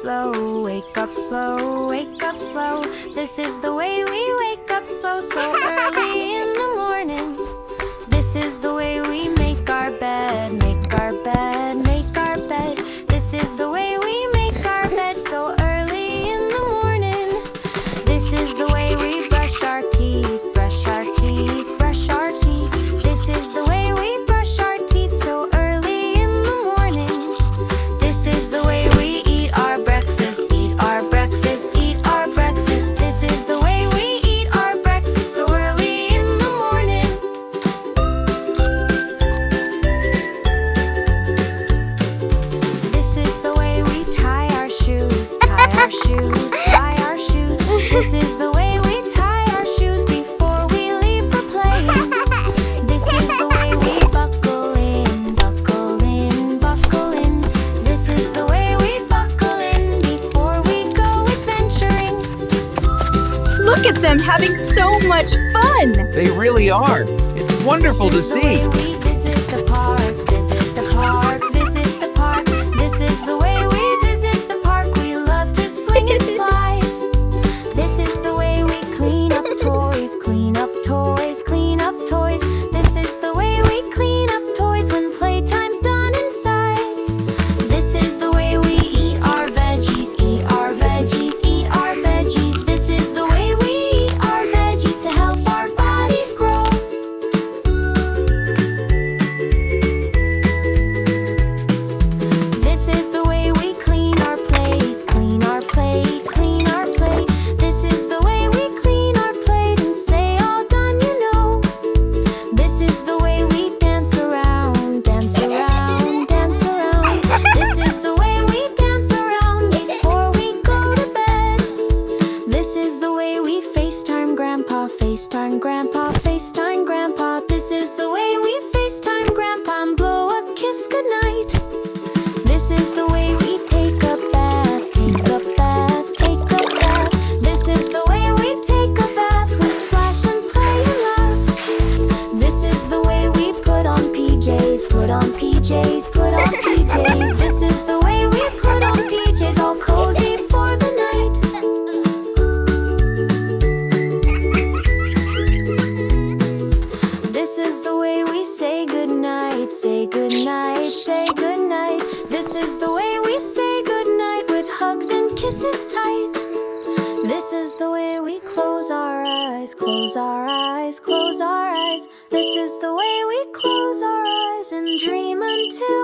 slow, wake up slow, wake up slow. This is the way we wake up slow, so early in the morning. This is the way we make our bed, make our bed, make our bed. This is the way we make our bed, so early in the morning. This is the way we brush our teeth, brush our teeth, brush our teeth. This is the way we brush our teeth, so early in the morning. This is the way we eat our breakfast, eat our breakfast, eat our breakfast. This is the way we eat our breakfast, so early in the morning. This is the way we tie our shoes, tie our shoes, tie our shoes. This is the way we tie our shoes before we leave for playing. This is the way we buckle in, buckle in, buckle in. This is the way we buckle in before we go adventuring. Look at them having so much fun! They really are. It's wonderful to see. This is the way we visit the park, visit the park, visit the park. This is the way we visit the park. We love to swing and slide. This is the way we clean up toys, clean up toys, clean up toys. This is the way we clean up toys when playtime's done inside. This is the way we eat our veggies, eat our veggies, eat our veggies. This is the way we eat our veggies to help our bodies grow. This is the way we clean our plate, clean our plate, clean our plate. This is the way we clean our plate and say all done, you know. This is the way we dance around, dance around, dance around. This is the way we dance around before we go to bed. This is the way we FaceTime Grandpa, FaceTime Grandpa, FaceTime Grandpa. This is the way we FaceTime Grandpa and blow a kiss goodnight. This is the way we take a bath, take a bath, take a bath. This is the way we take a bath. We splash and play and laugh. This is the way we put on PJs, put on PJs, put on PJs. This is the way we put on PJs, all cozy for the night. This is the way we say goodnight, say goodnight, say goodnight. This is the way we say goodnight with hugs and kisses tight. This is the way we close our eyes, close our eyes, close our eyes. This is the way we close our eyes and dream until